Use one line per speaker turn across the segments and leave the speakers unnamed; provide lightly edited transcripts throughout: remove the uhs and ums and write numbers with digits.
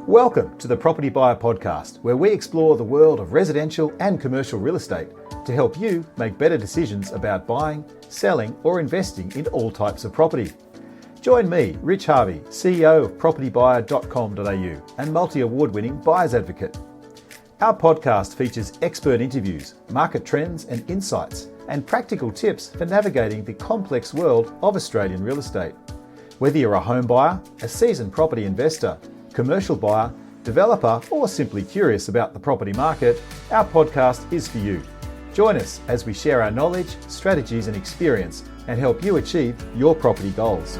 Welcome to the Property Buyer Podcast, where we explore the world of residential and commercial real estate to help you make better decisions about buying, selling, or investing in all types of property. Join me, Rich Harvey, CEO of propertybuyer.com.au and multi-award-winning buyer's advocate. Our podcast features expert interviews, market trends and insights, and practical tips for navigating the complex world of Australian real estate. Whether you're a home buyer, a seasoned property investor, commercial buyer, developer, or simply curious about the property market, our podcast is for you. Join us as we share our knowledge, strategies, and experience and help you achieve your property goals.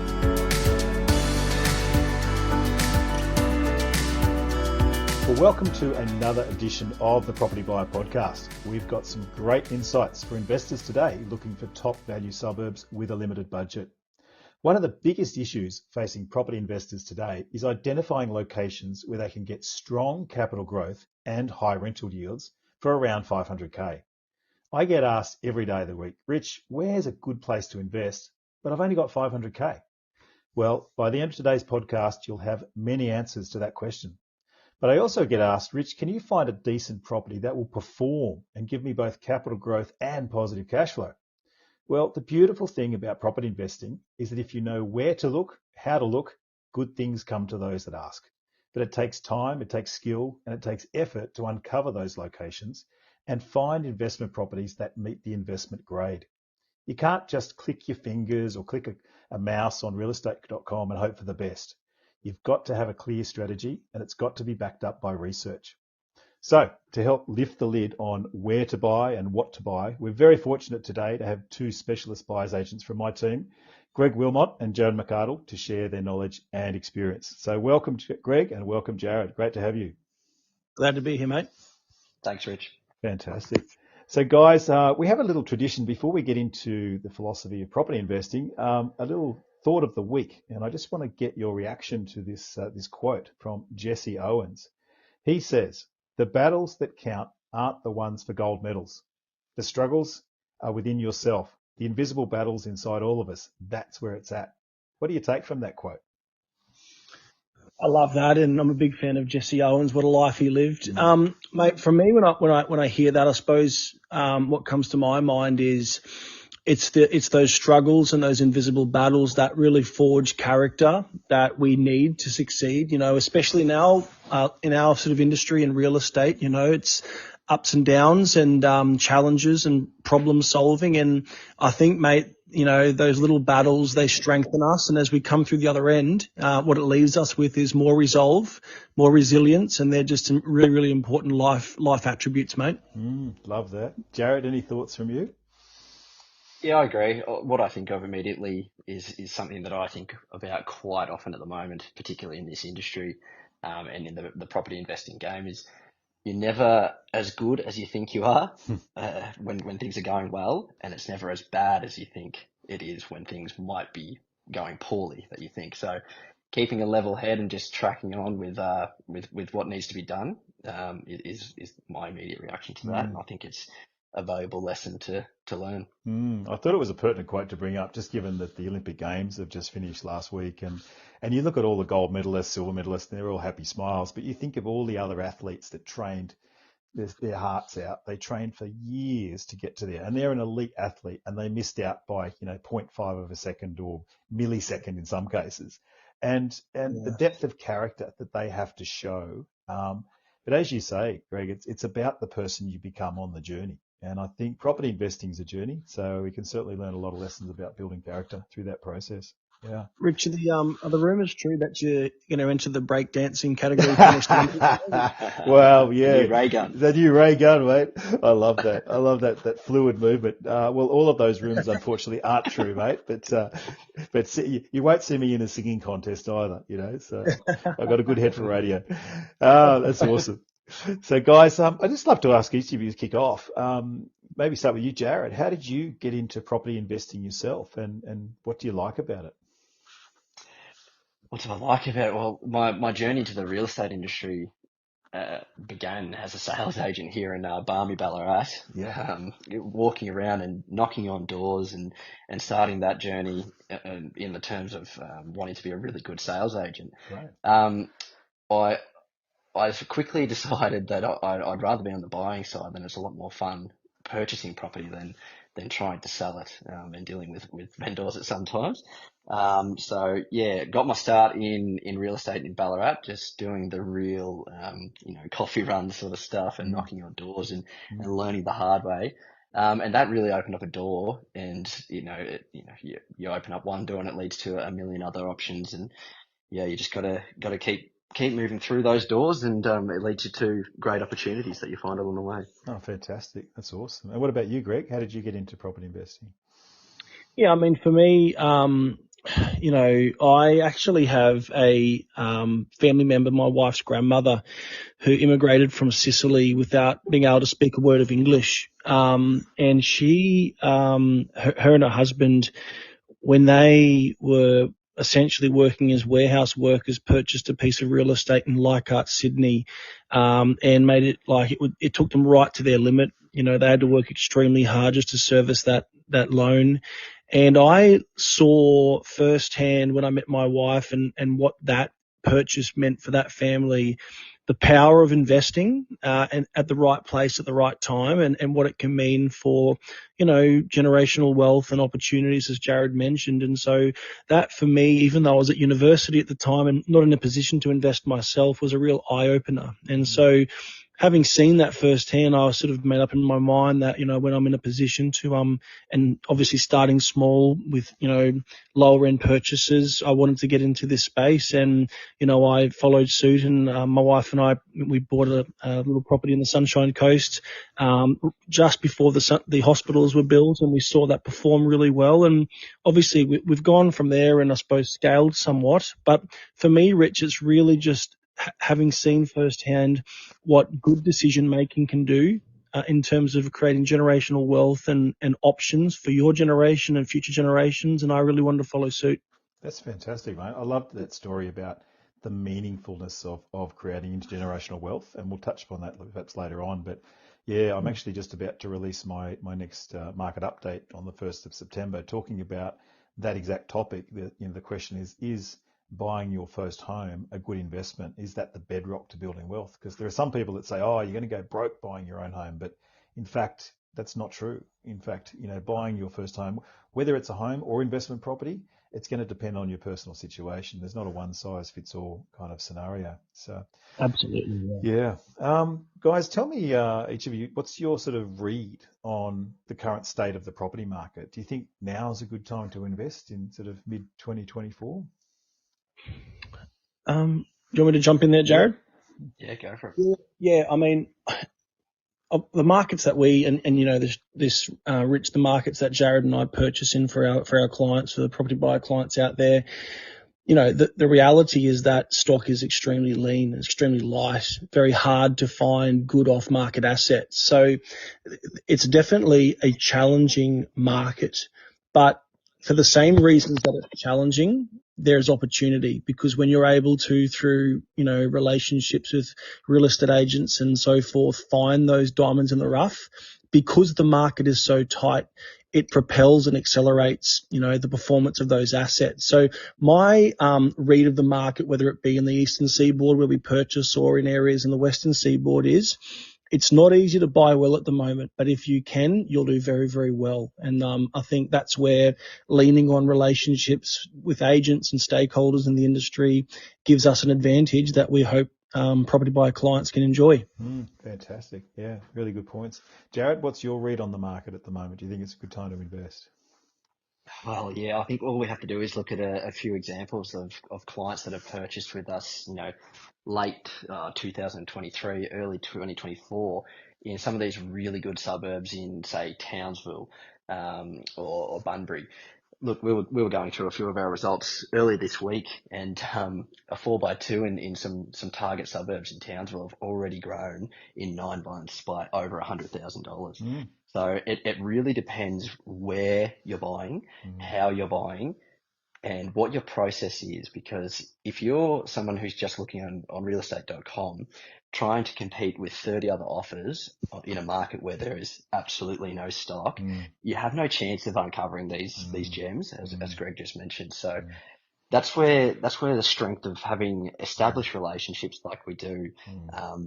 Well, welcome to another edition of the Property Buyer Podcast. We've got some great insights for investors today looking for top value suburbs with a limited budget. One of the biggest issues facing property investors today is identifying locations where they can get strong capital growth and high rental yields for around 500k. I get asked every day of the week, Rich, where's a good place to invest? But I've only got 500k. Well, by the end of today's podcast, you'll have many answers to that question. But I also get asked, Rich, can you find a decent property that will perform and give me both capital growth and positive cash flow? Well, the beautiful thing about property investing is that if you know where to look, how to look, good things come to those that ask. But it takes time, it takes skill, and it takes effort to uncover those locations and find investment properties that meet the investment grade. You can't just click your fingers or click a mouse on realestate.com and hope for the best. You've got to have a clear strategy, and it's got to be backed up by research. So, to help lift the lid on where to buy and what to buy, we're very fortunate today to have two specialist buyers agents from my team, Willmott and Jarrod McArdle, to share their knowledge and experience. So welcome, Greg, and welcome, Jarrod. Great to have you.
Glad to be here, mate.
Thanks, Rich.
Fantastic. So, guys, we have a little tradition before we get into the philosophy of property investing, a little thought of the week. And I just want to get your reaction to this quote from Jesse Owens. He says, "The battles that count aren't the ones for gold medals. The struggles are within yourself. The invisible battles inside all of us. That's where it's at." What do you take from that quote?
I love that, and I'm a big fan of Jesse Owens. What a life he lived, mate. For me, when I hear that, I suppose what comes to my mind is it's those struggles and those invisible battles that really forge character that we need to succeed. You know, especially now in our sort of industry in real estate. You know, it's ups and downs and challenges and problem solving. And I think, mate, you know, those little battles, they strengthen us. And as we come through the other end, what it leaves us with is more resolve, more resilience. And they're just some really, really important life attributes, mate.
Love that. Jarrod, any thoughts from you?
Yeah, I agree. What I think of immediately is something that I think about quite often at the moment, particularly in this industry and in the property investing game, is you're never as good as you think you are when things are going well, and it's never as bad as you think it is when things might be going poorly that you think. So keeping a level head and just tracking on with what needs to be done is my immediate reaction to that. And I think it's a valuable lesson to learn.
I thought it was a pertinent quote to bring up, just given that the Olympic Games have just finished last week, and you look at all the gold medalists, silver medalists, and they're all happy smiles, but you think of all the other athletes that trained their hearts out. They trained for years to get to there, and they're an elite athlete, and they missed out by 0.5 of a second or millisecond in some cases, and the depth of character that they have to show. But as you say, Greg, it's about the person you become on the journey. And I think property investing is a journey, so we can certainly learn a lot of lessons about building character through that process. Yeah.
Richard, are the rumours true that you're going to enter the breakdancing category?
Well, yeah.
The new ray gun.
The new ray gun, mate. I love that. I love that fluid movement. Well, all of those rumours, unfortunately, aren't true, mate. But you won't see me in a singing contest either, you know. So I've got a good head for radio. That's awesome. So, guys, I'd just love to ask each of you to kick off. Maybe start with you, Jarrod. How did you get into property investing yourself, and what do you like about it?
What do I like about it? Well, my journey to the real estate industry began as a sales agent here in Barmy, Ballarat.
Yeah.
Walking around and knocking on doors and starting that journey in the terms of wanting to be a really good sales agent.
Right.
I quickly decided that I'd rather be on the buying side, than it's a lot more fun purchasing property than trying to sell it, and dealing with vendors at sometimes. So yeah, got my start in real estate in Ballarat, just doing the real, coffee run sort of stuff and knocking on doors and learning the hard way. And that really opened up a door, and you open up one door and it leads to a million other options, and yeah, you just gotta keep moving through those doors, and it leads you to great opportunities that you find along the way.
Oh, fantastic. That's awesome. And what about you, Greg? How did you get into property investing?
Yeah, I mean, for me, I actually have a family member, my wife's grandmother, who immigrated from Sicily without being able to speak a word of English. And she, her and her husband, when they were essentially working as warehouse workers, purchased a piece of real estate in Leichhardt, Sydney, and made it like it took them right to their limit. You know, they had to work extremely hard just to service that loan. And I saw firsthand when I met my wife and what that purchase meant for that family, the power of investing and at the right place at the right time, and what it can mean for, generational wealth and opportunities, as Jarrod mentioned. And so that for me, even though I was at university at the time and not in a position to invest myself, was a real eye opener. And so having seen that firsthand, I was sort of made up in my mind that, when I'm in a position to, and obviously starting small with, lower end purchases, I wanted to get into this space. And, I followed suit, and my wife and I, we bought a little property in the Sunshine Coast, just before the hospitals were built, and we saw that perform really well. And obviously we've gone from there and I suppose scaled somewhat. But for me, Rich, it's really just having seen firsthand what good decision making can do in terms of creating generational wealth and options for your generation and future generations. And I really wanted to follow suit.
That's fantastic, mate. I loved that story about the meaningfulness of creating intergenerational wealth, and we'll touch upon that perhaps later on. But yeah, I'm actually just about to release my next market update on the 1st of September, talking about that exact topic. The question is buying your first home a good investment? Is that the bedrock to building wealth? Because there are some people that say, oh, you're going to go broke buying your own home. But in fact, that's not true. In fact, buying your first home, whether it's a home or investment property, it's going to depend on your personal situation. There's not a one size fits all kind of scenario. So
Absolutely.
yeah. Guys, tell me, each of you, what's your sort of read on the current state of the property market? Do you think now is a good time to invest in sort of mid 2024?
Do you want me to jump in there, Jarrod?
Yeah, go for it.
Yeah, I mean, the markets that we this Rich, the markets that Jarrod and I purchase in for our clients, for the property buyer clients out there, the reality is that stock is extremely lean, extremely light, very hard to find good off-market assets. So it's definitely a challenging market, but for the same reasons that it's challenging, there's opportunity, because when you're able to, through, relationships with real estate agents and so forth, find those diamonds in the rough, because the market is so tight, it propels and accelerates, the performance of those assets. So my read of the market, whether it be in the Eastern Seaboard where we purchase or in areas in the Western Seaboard, is it's not easy to buy well at the moment, but if you can, you'll do very, very well. And I think that's where leaning on relationships with agents and stakeholders in the industry gives us an advantage that we hope property buyer clients can enjoy.
Fantastic. Yeah, really good points. Jarrod, what's your read on the market at the moment? Do you think it's a good time to invest?
Well, yeah, I think all we have to do is look at a few examples of clients that have purchased with us, late 2023, early 2024, in some of these really good suburbs in, say, Townsville or Bunbury. Look, we were going through a few of our results earlier this week, and a 4x2 in some target suburbs in Townsville have already grown in 9 months by over $100,000. So it really depends where you're buying, how you're buying, and what your process is. Because if you're someone who's just looking on realestate.com, trying to compete with 30 other offers in a market where there is absolutely no stock, you have no chance of uncovering these gems, as Greg just mentioned. So that's where the strength of having established relationships like we do,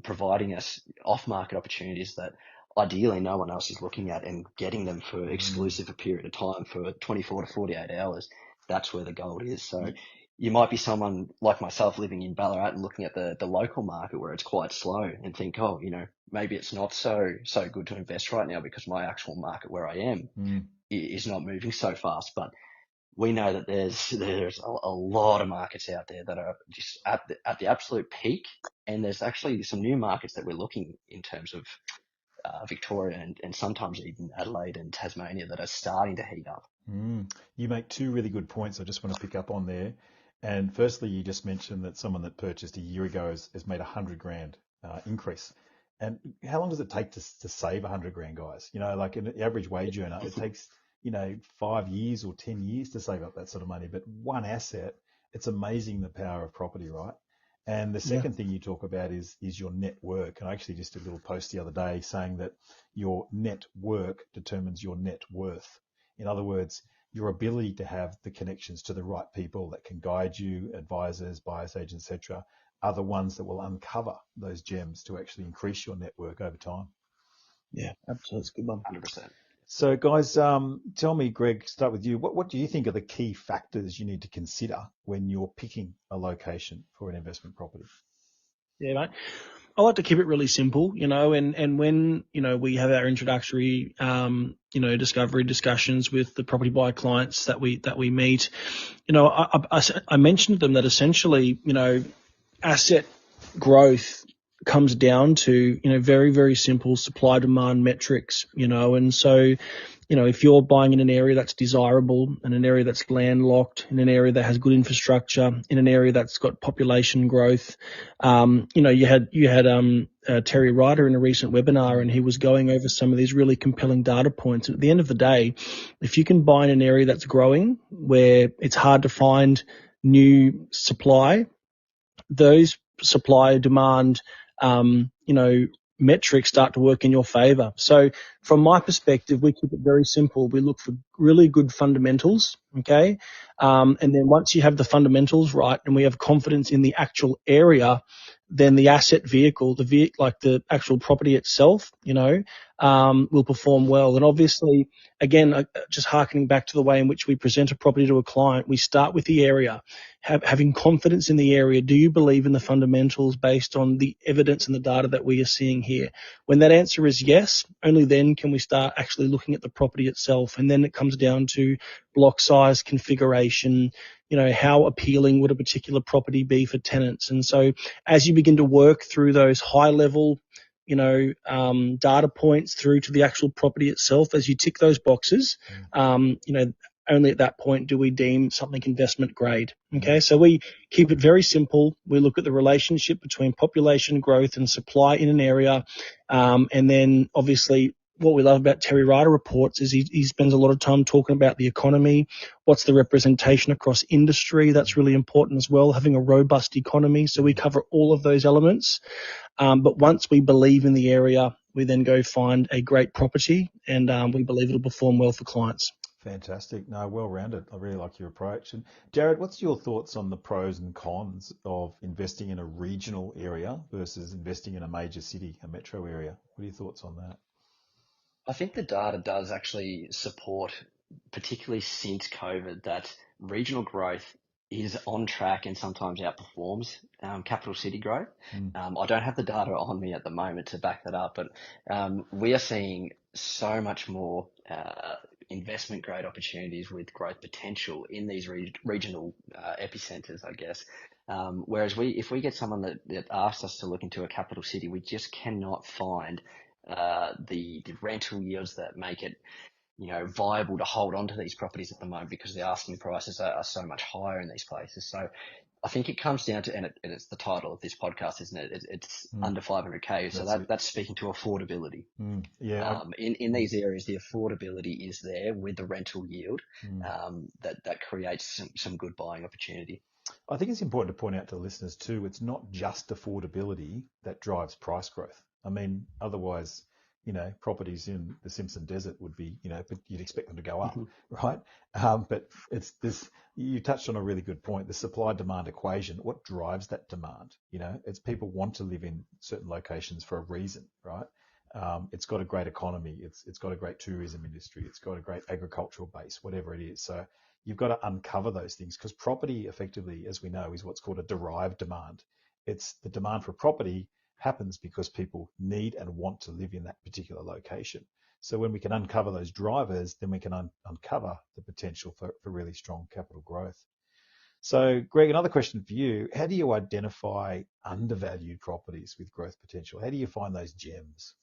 providing us off-market opportunities that ideally no one else is looking at, and getting them for exclusive a period of time for 24 to 48 hours. That's where the gold is. So you might be someone like myself living in Ballarat and looking at the local market where it's quite slow and think, oh, maybe it's not so good to invest right now because my actual market where I am is not moving so fast. But we know that there's a lot of markets out there that are just at the absolute peak, and there's actually some new markets that we're looking in terms of Victoria and sometimes even Adelaide and Tasmania that are starting to heat up.
You make two really good points I just want to pick up on there. And firstly, you just mentioned that someone that purchased a year ago has made $100,000 increase. And how long does it take to save $100,000, guys? Like an average wage earner, it takes 5 years or 10 years to save up that sort of money. But one asset, it's amazing the power of property, right? And the second thing you talk about is your network. And I actually just did a little post the other day saying that your network determines your net worth. In other words, your ability to have the connections to the right people that can guide you, advisors, buyers agents, etc., are the ones that will uncover those gems to actually increase your network over time.
Yeah, absolutely. It's a good one.
100%.
So, guys, tell me, Greg, start with you. What do you think are the key factors you need to consider when you're picking a location for an investment property?
Yeah, mate. I like to keep it really simple, and when, we have our introductory, discovery discussions with the property buyer clients that we meet, I mentioned to them that essentially, asset growth comes down to, very, very simple supply demand metrics, and so, if you're buying in an area that's desirable, in an area that's landlocked, in an area that has good infrastructure, in an area that's got population growth, you had Terry Ryder in a recent webinar, and he was going over some of these really compelling data points. At the end of the day, if you can buy in an area that's growing, where it's hard to find new supply, those supply demand, metrics start to work in your favor. So from my perspective, we keep it very simple. We look for really good fundamentals. Okay. And then once you have the fundamentals right and we have confidence in the actual area, then the asset vehicle, like the actual property itself, will perform well. And obviously, again, just hearkening back to the way in which we present a property to a client, we start with the area, having confidence in the area. Do you believe in the fundamentals based on the evidence and the data that we are seeing here? When that answer is yes, only then can we start actually looking at the property itself. And then it comes down to block size, configuration, how appealing would a particular property be for tenants? And so as you begin to work through those high level, data points through to the actual property itself, as you tick those boxes, only at that point do we deem something investment grade. Okay, so we keep it very simple. We look at the relationship between population growth and supply in an area, and then obviously what we love about Terry Ryder reports is he spends a lot of time talking about the economy. What's the representation across industry? That's really important as well, having a robust economy. So we cover all of those elements. But once we believe in the area, we then go find a great property, and we believe it'll perform well for clients.
Fantastic. No, well-rounded. I really like your approach. And Jarrod, what's your thoughts on the pros and cons of investing in a regional area versus investing in a major city, a metro area? What are your thoughts on that?
I think the data does actually support, particularly since COVID, that regional growth is on track and sometimes outperforms capital city growth. I don't have the data on me at the moment to back that up, but we are seeing so much more investment grade opportunities with growth potential in these regional epicenters, I guess. Whereas if we get someone that asks us to look into a capital city, we just cannot find the rental yields that make it viable to hold on to these properties at the moment, because the asking prices are so much higher in these places. So I think it comes down to, and it's the title of this podcast, isn't it? It's under 500K. So that's speaking to affordability.
Yeah.
In these areas, the affordability is there with the rental yield, that creates some good buying opportunity.
I think it's important to point out to listeners too, it's not just affordability that drives price growth. I mean, otherwise, properties in the Simpson Desert would be, but you'd expect them to go up, right? But it's this, you touched on a really good point, the supply demand equation. What drives that demand? It's people want to live in certain locations for a reason, right? It's got a great economy. It's got a great tourism industry. It's got a great agricultural base, whatever it is. So you've got to uncover those things, because property effectively, as we know, is what's called a derived demand. It's the demand for property happens because people need and want to live in that particular location. So when we can uncover those drivers, then we can uncover the potential for really strong capital growth. So Greg, another question for you. How do you identify undervalued properties with growth potential? How do you find those gems?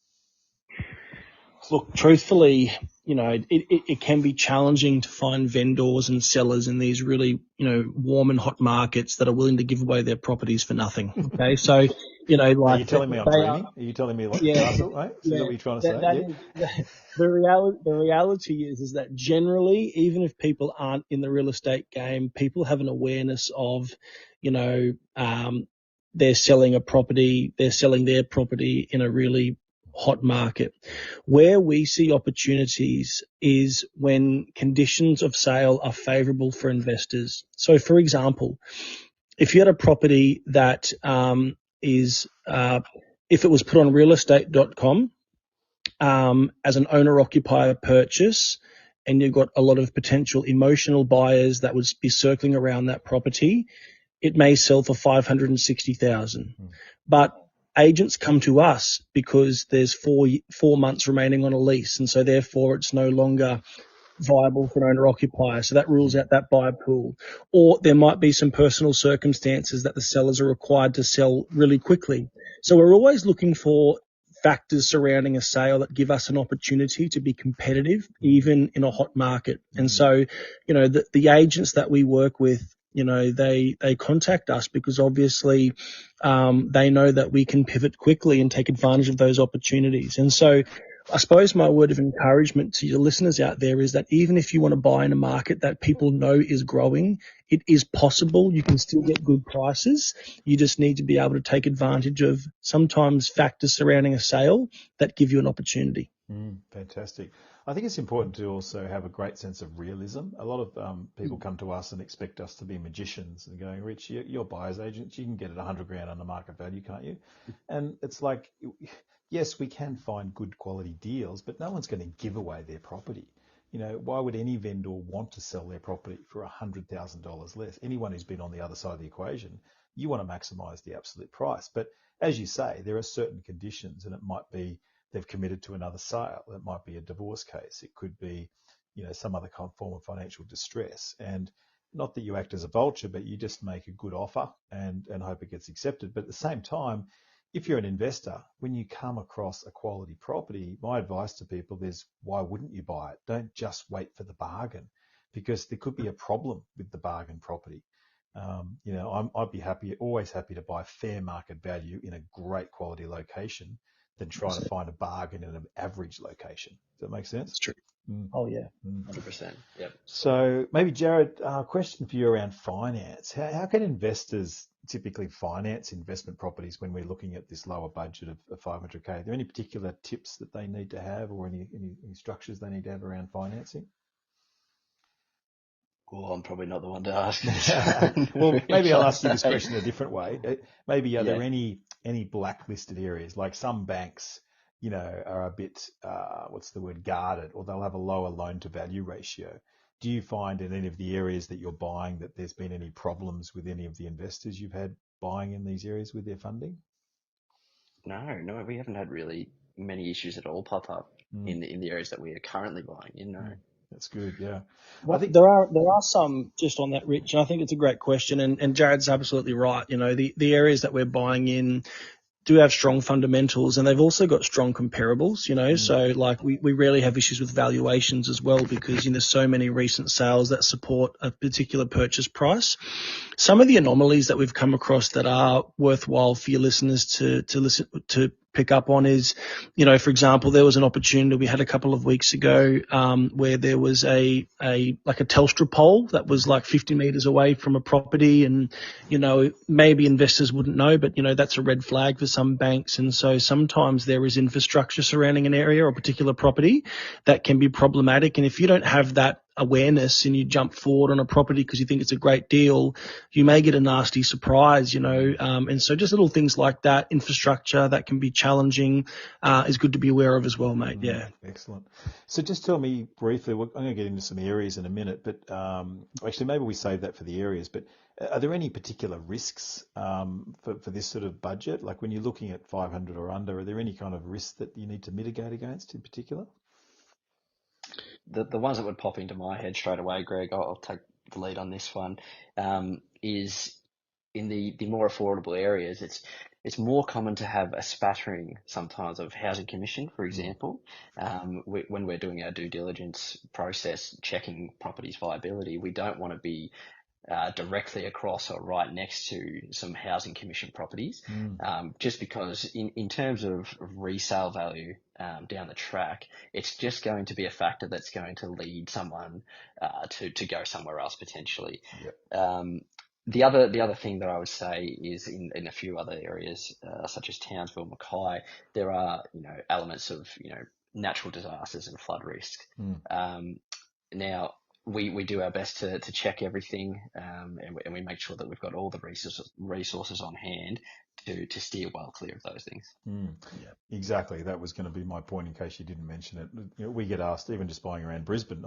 Look, truthfully, it can be challenging to find vendors and sellers in these really, warm and hot markets that are willing to give away their properties for nothing. Okay, so,
Are you telling me I'm dreaming? Are you telling me like Castle, right? Is that what you're trying to say?
The reality is that generally, even if people aren't in the real estate game, people have an awareness of, they're selling their property in a really hot market. Where we see opportunities is when conditions of sale are favorable for investors. So, for example, if you had a property that if it was put on realestate.com as an owner-occupier purchase, and you've got a lot of potential emotional buyers that would be circling around that property, it may sell for $560,000. But agents come to us because there's 4 months remaining on a lease, and so therefore it's no longer viable for an owner-occupier. So that rules out that buyer pool. Or there might be some personal circumstances that the sellers are required to sell really quickly. So we're always looking for factors surrounding a sale that give us an opportunity to be competitive, even in a hot market. And so, the agents that we work with, they contact us because obviously they know that we can pivot quickly and take advantage of those opportunities. And so I suppose my word of encouragement to your listeners out there is that even if you want to buy in a market that people know is growing, it is possible. You can still get good prices. You just need to be able to take advantage of sometimes factors surrounding a sale that give you an opportunity.
Fantastic. I think it's important to also have a great sense of realism. A lot of people come to us and expect us to be magicians and going, Rich, you're buyer's agents. You can get it $100,000 on the market value, can't you? And it's like, yes, we can find good quality deals, but no one's going to give away their property. Why would any vendor want to sell their property for $100,000 less? Anyone who's been on the other side of the equation, you want to maximize the absolute price. But as you say, there are certain conditions, and it might be they've committed to another sale. It might be a divorce case. It could be, some other form of financial distress. And not that you act as a vulture, but you just make a good offer and hope it gets accepted. But at the same time, if you're an investor, when you come across a quality property, my advice to people is, why wouldn't you buy it? Don't just wait for the bargain, because there could be a problem with the bargain property. I'd be always happy to buy fair market value in a great quality location than trying to find a bargain in an average location. Does that make sense?
That's true. Oh, yeah.
100%. Yep.
So maybe, Jarrod, a question for you around finance. How can investors typically finance investment properties when we're looking at this lower budget of $500K? Are there any particular tips that they need to have, or any structures they need to have around financing?
Well, I'm probably not the one to ask.
Well, maybe I'll ask you this question a different way. Maybe are there any blacklisted areas? Like some banks, are a bit, guarded, or they'll have a lower loan to value ratio. Do you find in any of the areas that you're buying that there's been any problems with any of the investors you've had buying in these areas with their funding?
No, we haven't had really many issues at all pop up in the areas that we are currently buying in. No.
That's good, yeah.
Well, I think there are some, just on that, Rich, and I think it's a great question, and Jarrod's absolutely right. The areas that we're buying in do have strong fundamentals, and they've also got strong comparables, so like we rarely have issues with valuations as well, because there's so many recent sales that support a particular purchase price. Some of the anomalies that we've come across that are worthwhile for your listeners to listen to pick up on is, you know, for example, there was an opportunity we had a couple of weeks ago where there was a Telstra pole that was like 50 meters away from a property, and, you know, maybe investors wouldn't know, but, you know, that's a red flag for some banks. And so sometimes there is infrastructure surrounding an area or a particular property that can be problematic. And if you don't have that awareness and you jump forward on a property because you think it's a great deal, you may get a nasty surprise, you know. And so just little things like that, infrastructure that can be challenging, is good to be aware of as well, mate. Yeah.
Excellent. So just tell me briefly, I'm going to get into some areas in a minute, but actually maybe we save that for the areas, but are there any particular risks for this sort of budget? Like when you're looking at 500 or under, are there any kind of risks that you need to mitigate against in particular?
The ones that would pop into my head straight away, Greg, I'll take the lead on this one, is in the more affordable areas. It's more common to have a spattering sometimes of housing commission, for example. When we're doing our due diligence process, checking properties viability, we don't want to be directly across or right next to some housing commission properties, just because in terms of resale value down the track, it's just going to be a factor that's going to lead someone to go somewhere else potentially.
Yep.
The other thing that I would say is in a few other areas, such as Townsville, Mackay, there are, you know, elements of, you know, natural disasters and flood risk. Now, we do our best to check everything, and we make sure that we've got all the resources on hand to steer well clear of those things.
Yeah, exactly. That was going to be my point in case you didn't mention it. You know, we get asked, even just buying around Brisbane,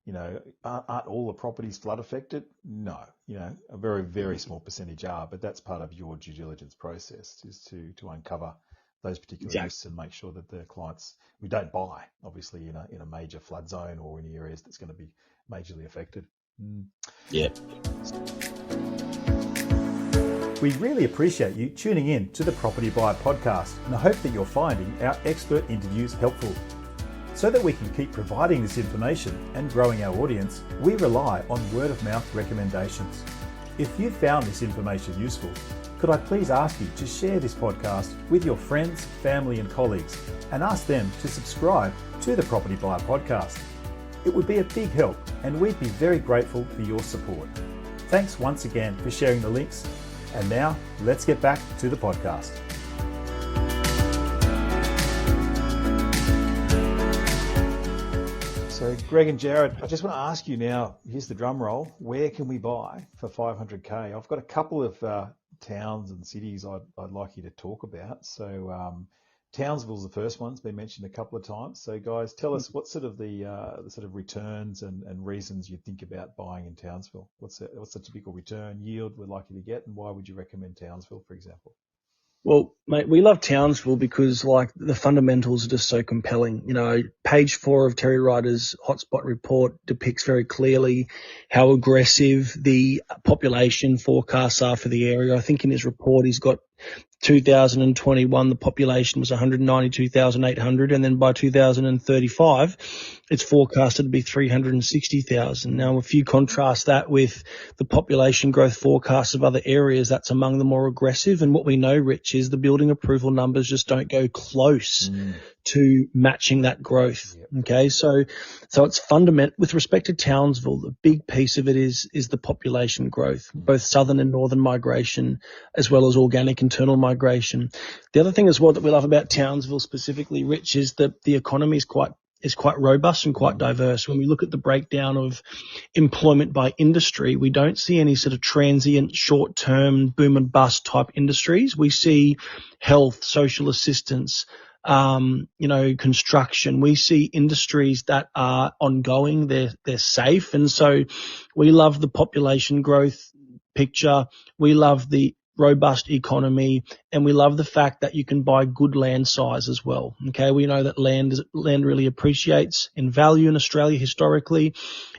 you know, aren't all the properties flood affected? No, you know, a very, very small percentage are, but that's part of your due diligence process, is to uncover those particular risks and make sure that the clients, we don't buy, obviously, in a major flood zone or in areas that's going to be majorly affected.
Yeah.
We really appreciate you tuning in to the Property Buyer Podcast, and I hope that you're finding our expert interviews helpful. So that we can keep providing this information and growing our audience, we rely on word of mouth recommendations. If you found this information useful, could I please ask you to share this podcast with your friends, family and colleagues, and ask them to subscribe to the Property Buyer Podcast. It would be a big help, and we'd be very grateful for your support. Thanks once again for sharing the links. And now let's get back to the podcast. So Greg and Jarrod, I just want to ask you now, here's the drum roll, where can we buy for 500K? I've got a couple of towns and cities I'd like you to talk about. So Townsville's the first one. It's been mentioned a couple of times. So guys, tell us what sort of the sort of returns and reasons you think about buying in Townsville. What's the typical return yield we're likely to get, and why would you recommend Townsville, for example?
Well, mate, we love Townsville because, like, the fundamentals are just so compelling. You know, page 4 of Terry Ryder's hotspot report depicts very clearly how aggressive the population forecasts are for the area. I think in his report he's got 2021, the population was 192,800, and then by 2035, it's forecasted to be 360,000. Now, if you contrast that with the population growth forecasts of other areas, that's among the more aggressive. And what we know, Rich, is the building approval numbers just don't go close to matching that growth. Yep. Okay, so it's fundamental. With respect to Townsville, the big piece of it is the population growth, both southern and northern migration, as well as organic internal migration. The other thing as well that we love about Townsville specifically, Rich, is that the economy is quite robust and quite diverse. When we look at the breakdown of employment by industry, we don't see any sort of transient, short-term, boom and bust type industries. We see health, social assistance, construction. We see industries that are ongoing. They're safe. And so we love the population growth picture. We love the robust economy, and we love the fact that you can buy good land size as well. Okay, we know that land really appreciates in value in Australia historically,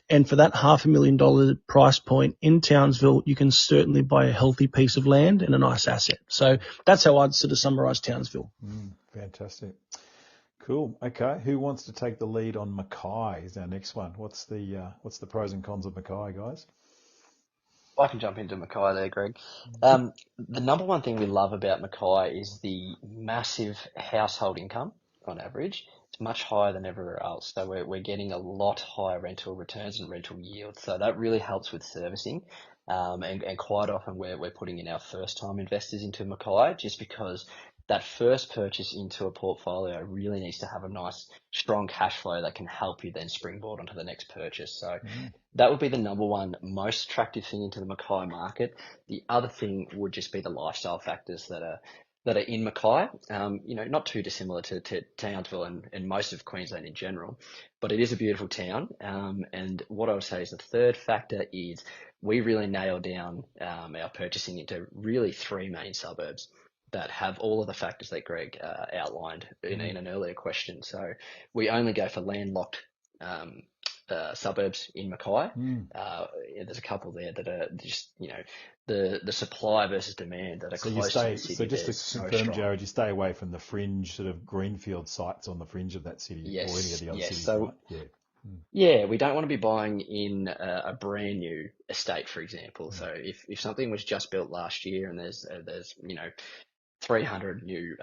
and for that $500,000 price point in Townsville, you can certainly buy a healthy piece of land and a nice asset. So that's how I'd sort of summarise Townsville.
Fantastic. Cool. Okay, who wants to take the lead on Mackay? Is our next one. What's the pros and cons of Mackay, guys?
I can jump into Mackay there, Greg. The number one thing we love about Mackay is the massive household income on average. It's much higher than everywhere else. So we're getting a lot higher rental returns and rental yields. So that really helps with servicing. And quite often we're putting in our first time investors into Mackay just because that first purchase into a portfolio really needs to have a nice strong cash flow that can help you then springboard onto the next purchase. So that would be the number one most attractive thing into the Mackay market. The other thing would just be the lifestyle factors that are in Mackay. Not too dissimilar to Townsville and most of Queensland in general, but it is a beautiful town. And what I would say is the third factor is we really nail down our purchasing into really three main suburbs that have all of the factors that Greg outlined in an earlier question. So we only go for landlocked suburbs in Mackay. There's a couple there that are just, the supply versus demand that are close to the city.
So just to confirm, Jarrod, you stay away from the fringe sort of greenfield sites on the fringe of that city or any of the other cities, right?
Yeah, we don't want to be buying in a brand new estate, for example. So if something was just built last year and there's 300 new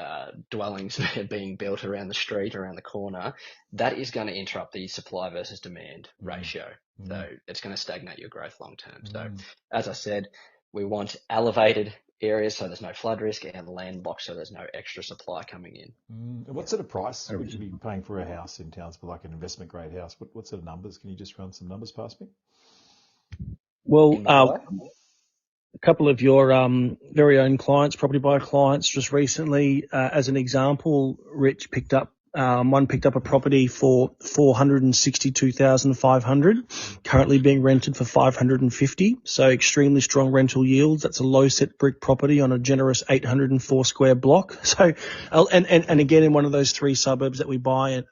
dwellings being built around the street, around the corner, that is going to interrupt the supply versus demand ratio. So it's going to stagnate your growth long term. So as I said, we want elevated areas so there's no flood risk and landlocked so there's no extra supply coming in.
What sort of price would you be paying for a house in Townsville, like an investment grade house? What sort of numbers? Can you just run some numbers past me?
Well, a couple of your very own clients, property buyer clients, just recently, as an example, Rich picked up a property for $462,500, currently being rented for $550. So extremely strong rental yields. That's a low set brick property on a generous 804 square block. So, and again, in one of those three suburbs that we buy in,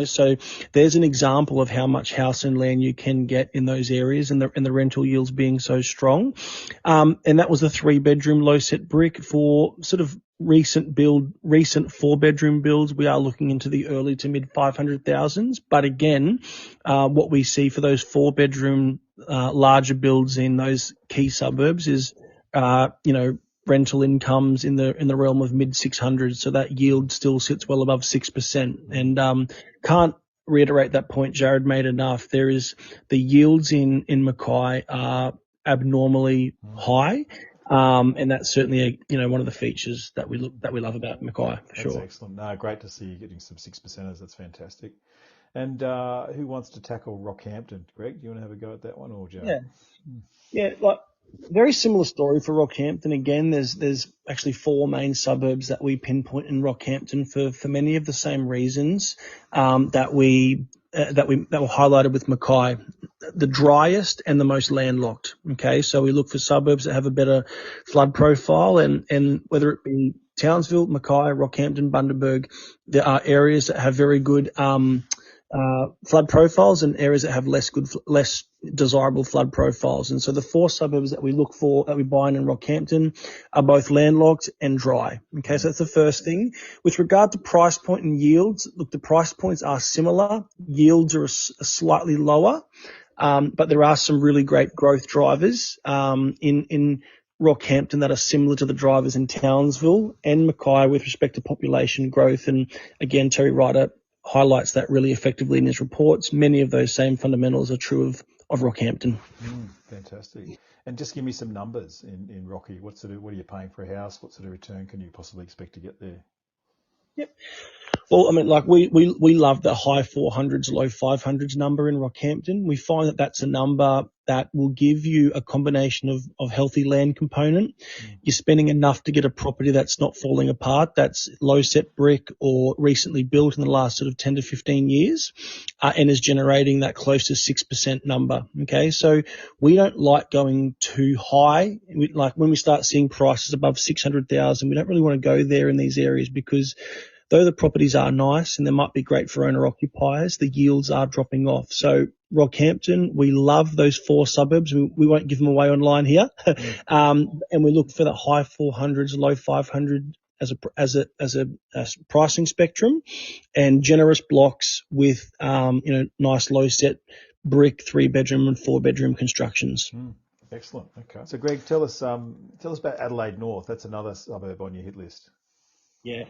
so there's an example of how much house and land you can get in those areas and the rental yields being so strong. And that was a 3-bedroom low set brick for sort of recent 4-bedroom builds. We are looking into the early to mid 500,000s. But again, what we see for those 4-bedroom larger builds in those key suburbs is, rental incomes in the realm of mid 600s. So that yield still sits well above 6%. And can't reiterate that point Jarrod made enough. There is the yields in Mackay are abnormally high. And that's certainly one of the features that we love about Mackay for sure.
That's excellent. No, great to see you getting some 6%ers. That's fantastic. And who wants to tackle Rockhampton? Greg, do you want to have a go at that one, or Joe?
Yeah, like very similar story for Rockhampton. Again, there's actually 4 main suburbs that we pinpoint in Rockhampton for many of the same reasons that were highlighted with Mackay. The driest and the most landlocked. Okay, so we look for suburbs that have a better flood profile, and whether it be Townsville, Mackay, Rockhampton, Bundaberg, there are areas that have very good flood profiles and areas that have less desirable flood profiles. And so the 4 suburbs that we look for, that we buy in Rockhampton, are both landlocked and dry. Okay, so that's the first thing. With regard to price point and yields, look, the price points are similar. Yields are slightly lower, but there are some really great growth drivers in Rockhampton that are similar to the drivers in Townsville and Mackay with respect to population growth. And again, Terry Ryder highlights that really effectively in his reports. Many of those same fundamentals are true of Rockhampton.
Fantastic. And just give me some numbers in Rocky. What are you paying for a house? What sort of return can you possibly expect to get there?
Yep. Well, I mean, like we love the high 400s, low 500s number in Rockhampton. We find that that's a number that will give you a combination of healthy land component. You're spending enough to get a property that's not falling apart, that's low set brick or recently built in the last sort of 10 to 15 years, and is generating that close to 6% number. Okay, so we don't like going too high. Like when we start seeing prices above 600,000, we don't really want to go there in these areas because though the properties are nice and they might be great for owner-occupiers, the yields are dropping off. So Rockhampton, we love those 4 suburbs. We won't give them away online here. And we look for the high 400s, low 500 as a pricing spectrum, and generous blocks with nice low set brick 3-bedroom and 4-bedroom constructions.
Excellent. Okay. So, Greg, tell us about Adelaide North. That's another suburb on your hit list.
Yeah.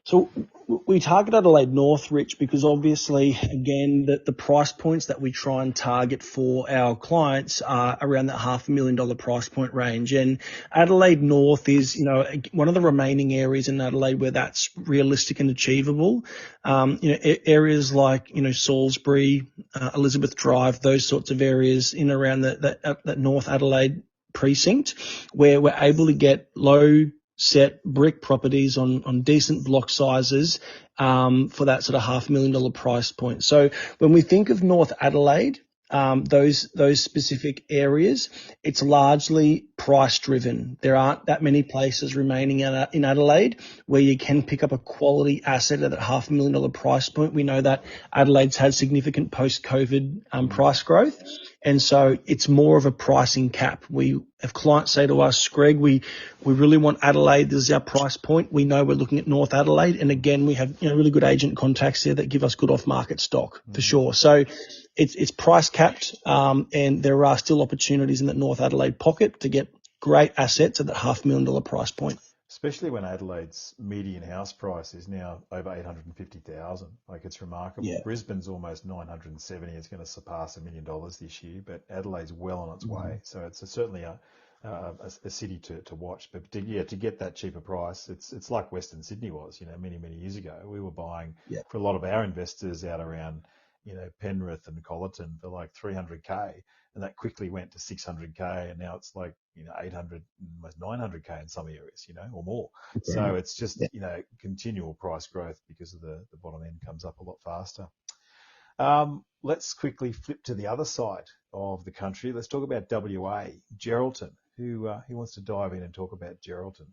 So we target Adelaide North, Rich, because obviously, again, the price points that we try and target for our clients are around that $500,000 price point range. And Adelaide North is, one of the remaining areas in Adelaide where that's realistic and achievable. Areas like, Salisbury, Elizabeth Drive, those sorts of areas in around that North Adelaide precinct, where we're able to get low set brick properties on decent block sizes for that sort of $500,000 price point. So when we think of North Adelaide, those specific areas, it's largely price driven. There aren't that many places remaining in Adelaide where you can pick up a quality asset at that $500,000 price point. We know that Adelaide's had significant post-COVID price growth. And so it's more of a pricing cap. If clients say to us, Greg, we really want Adelaide, this is our price point. We know we're looking at North Adelaide. And again, we have really good agent contacts there that give us good off-market stock for sure. So it's price capped, and there are still opportunities in that North Adelaide pocket to get great assets at that $500,000 price point.
Especially when Adelaide's median house price is now over 850,000. Like, it's remarkable. Yeah. Brisbane's almost 970. It's going to surpass $1 million this year, but Adelaide's well on its way. So it's certainly a city to watch. But to get that cheaper price, it's like Western Sydney was, many years ago. We were buying for a lot of our investors out around, Penrith and Colleton for like 300K, and that quickly went to 600K, and now it's like 800, almost 900K in some areas, or more. Okay. So it's just continual price growth because of the bottom end comes up a lot faster. Let's quickly flip to the other side of the country. Let's talk about WA, Geraldton. Who wants to dive in and talk about Geraldton?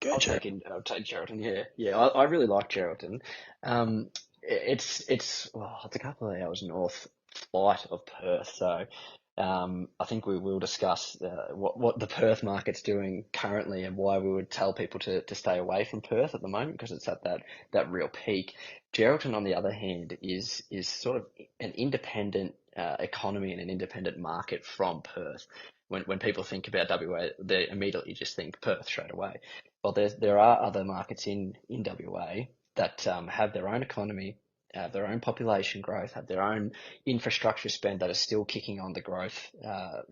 I'll take Geraldton. Yeah. I really like Geraldton. It's a couple of hours north flight of Perth, so I think we will discuss what the Perth market's doing currently and why we would tell people to stay away from Perth at the moment, because it's at that real peak. Geraldton, on the other hand, is sort of an independent economy and an independent market from Perth. When people think about WA, they immediately just think Perth straight away. Well, there are other markets in WA that have their own economy, have their own population growth, have their own infrastructure spend that are still kicking on the growth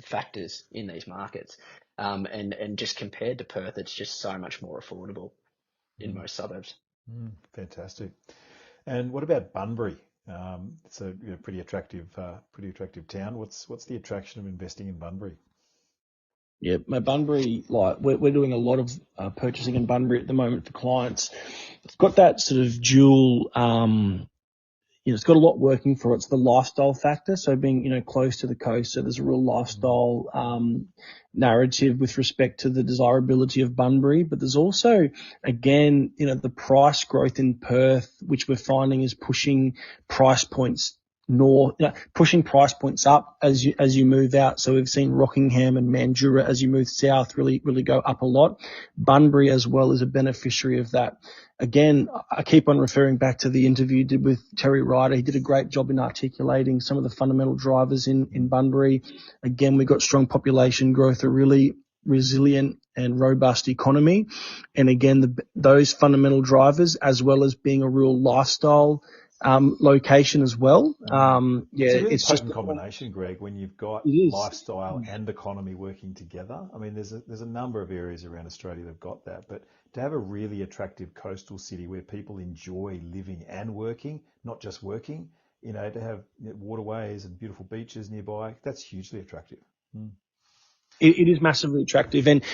factors in these markets. And just compared to Perth, it's just so much more affordable in most suburbs.
Fantastic. And what about Bunbury? It's a pretty attractive town. What's the attraction of investing in Bunbury?
Yeah, Bunbury, we're doing a lot of purchasing in Bunbury at the moment for clients. It's got that sort of dual, it's got a lot working for it. It's the lifestyle factor. So being, close to the coast. So there's a real lifestyle, narrative with respect to the desirability of Bunbury. But there's also, again, the price growth in Perth, which we're finding is pushing price points pushing price points up as you move out. So we've seen Rockingham and Mandurah as you move south really go up a lot. Bunbury as well is a beneficiary of that. Again, I keep on referring back to the interview you did with Terry Ryder. He did a great job in articulating some of the fundamental drivers in Bunbury. Again, we've got strong population growth, a really resilient and robust economy. And again, those fundamental drivers, as well as being a real lifestyle location as well.
It's a really potent combination, Greg, when you've got lifestyle and economy working together. I mean, there's a number of areas around Australia that have got that, but to have a really attractive coastal city where people enjoy living and working, not just working, to have waterways and beautiful beaches nearby, that's hugely attractive.
It is massively attractive. And,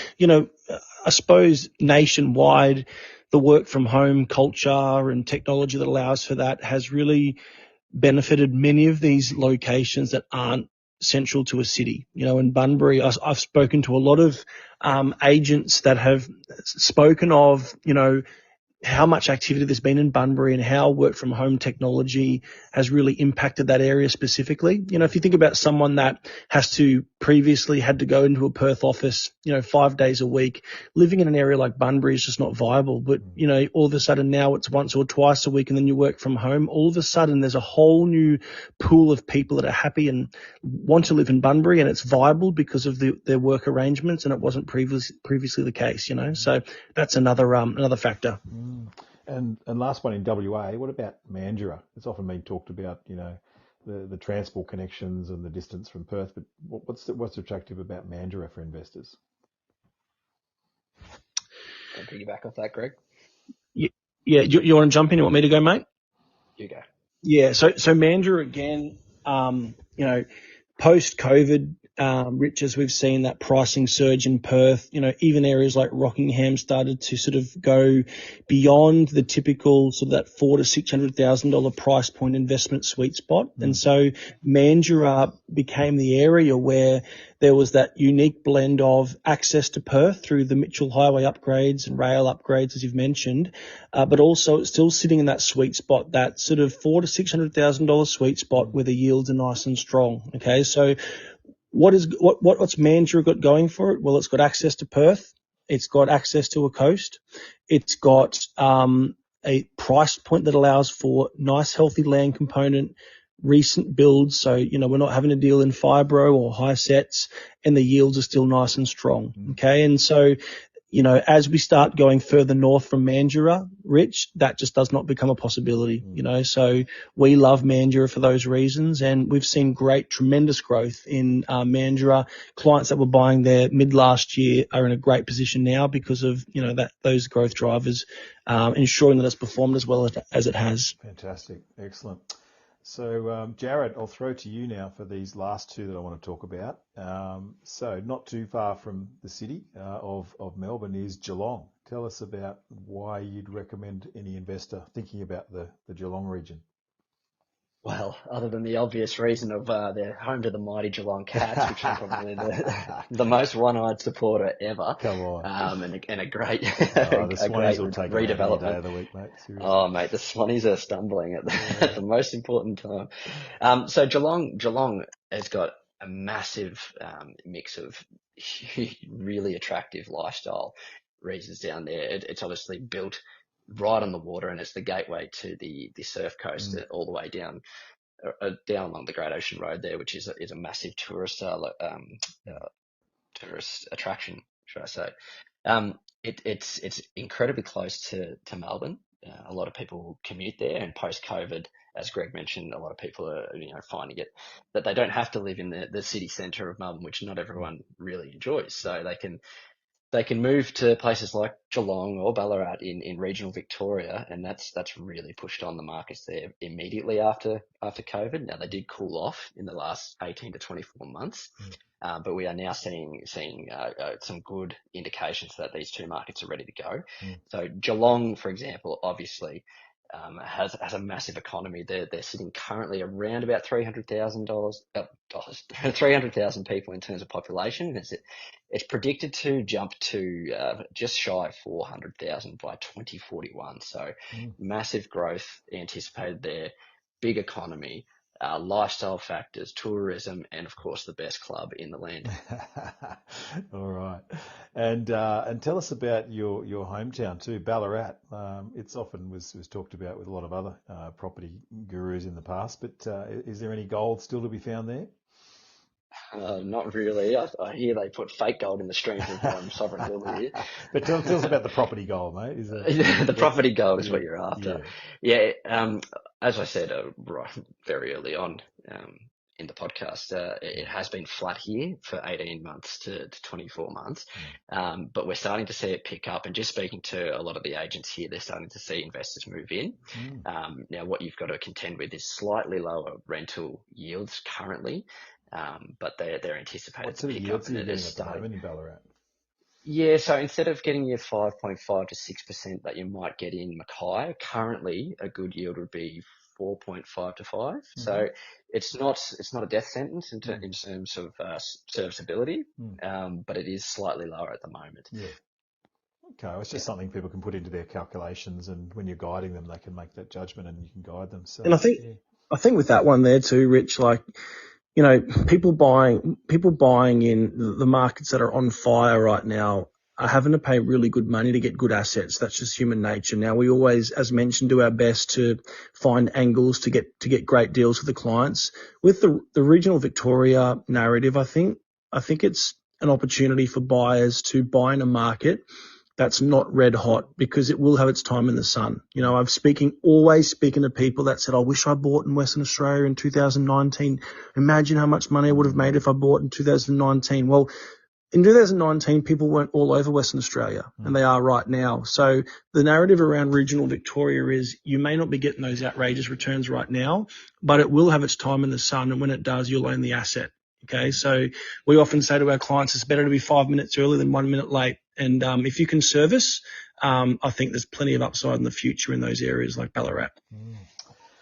I suppose nationwide, the work from home culture and technology that allows for that has really benefited many of these locations that aren't central to a city. In Bunbury, I've spoken to a lot of agents that have spoken of, how much activity there's been in Bunbury and how work from home technology has really impacted that area specifically. If you think about someone that has to previously had to go into a Perth office, 5 days a week, living in an area like Bunbury is just not viable. But, all of a sudden now it's once or twice a week and then you work from home. All of a sudden there's a whole new pool of people that are happy and want to live in Bunbury, and it's viable because of their work arrangements, and it wasn't previously the case, So that's another factor.
And last one in WA, what about Mandurah? It's often been talked about, the transport connections and the distance from Perth, but what's attractive about Mandurah for investors?
Can I piggyback off that, Greg?
Yeah, you want to jump in? You want me to go, mate?
You go.
Yeah, so Mandurah again, post-COVID, Rich, as we've seen that pricing surge in Perth, even areas like Rockingham started to sort of go beyond the typical sort of that $400,000 to $600,000 price point investment sweet spot. And so Mandurah became the area where there was that unique blend of access to Perth through the Mitchell Highway upgrades and rail upgrades, as you've mentioned, but also it's still sitting in that sweet spot, that sort of $400,000 to $600,000 sweet spot where the yields are nice and strong. Okay, so what's Mandurah got going for it? Well, it's got access to Perth. It's got access to a coast. It's got a price point that allows for nice, healthy land component, recent builds. So, we're not having to deal in fibro or high sets, and the yields are still nice and strong. Okay. And so, as we start going further north from Mandurah, Rich, that just does not become a possibility, So we love Mandurah for those reasons, and we've seen tremendous growth in Mandurah. Clients that were buying there mid last year are in a great position now because of, those growth drivers, ensuring that it's performed as well as it has.
Fantastic. Excellent. So, Jarrod, I'll throw to you now for these last two that I want to talk about. So not too far from the city of Melbourne is Geelong. Tell us about why you'd recommend any investor thinking about the Geelong region.
Well, other than the obvious reason of they're home to the mighty Geelong Cats, which are probably the most one-eyed supporter ever.
Come on.
And a great,
the
a great
will take
redevelopment.
Day of the week, mate. Seriously.
Oh, mate, the Swannies are stumbling at the most important time. So Geelong has got a massive mix of really attractive lifestyle reasons down there. It's obviously built right on the water, and it's the gateway to the surf coast all the way down along the Great Ocean Road there, which is a massive tourist attraction, should I say. It's incredibly close to Melbourne. A lot of people commute there, and post-COVID, as Greg mentioned, a lot of people are finding it that they don't have to live in the city centre of Melbourne, which not everyone really enjoys. So they can move to places like Geelong or Ballarat in regional Victoria, and that's really pushed on the markets there immediately after COVID. Now, they did cool off in the last 18 to 24 months, but we are now seeing some good indications that these two markets are ready to go. So Geelong, for example, obviously has a massive economy. They're sitting currently around about 300,000 people in terms of population. It's predicted to jump to just shy of 400,000 by 2041. So massive growth anticipated there, big economy, lifestyle factors, tourism, and of course the best club in the land.
All right, and tell us about your hometown too, Ballarat. It's often was talked about with a lot of other property gurus in the past, but is there any gold still to be found there?
Not really. I hear they put fake gold in the streams of Sovereign Hill here.
But tell us about the property gold, mate.
The property gold is what you're after. Yeah. As I said very early on in the podcast, it has been flat here for 18 months to 24 months, but we're starting to see it pick up. And just speaking to a lot of the agents here, they're starting to see investors move in. Now, what you've got to contend with is slightly lower rental yields currently. But they're anticipated to pick up, and it is starting
in Ballarat.
Yeah, so instead of getting your 5.5 to 6% that you might get in Mackay, currently a good yield would be 4.5 to 5. So it's not a death sentence in terms of serviceability, but it is slightly lower at the moment.
Yeah. Okay, it's just something people can put into their calculations, and when you're guiding them, they can make that judgment, and you can guide them. So,
And I think with that one there too, Rich, like, people buying in the markets that are on fire right now are having to pay really good money to get good assets. That's just human nature. Now, we always, as mentioned, do our best to find angles to get great deals for the clients. With the regional Victoria narrative, I think it's an opportunity for buyers to buy in a market that's not red hot, because it will have its time in the sun. I'm always speaking to people that said, I wish I bought in Western Australia in 2019. Imagine how much money I would have made if I bought in 2019. Well, in 2019, people weren't all over Western Australia, and they are right now. So the narrative around regional Victoria is you may not be getting those outrageous returns right now, but it will have its time in the sun. And when it does, you'll own the asset. Okay, so we often say to our clients, it's better to be 5 minutes early than 1 minute late. And if you can service, I think there's plenty of upside in the future in those areas like Ballarat.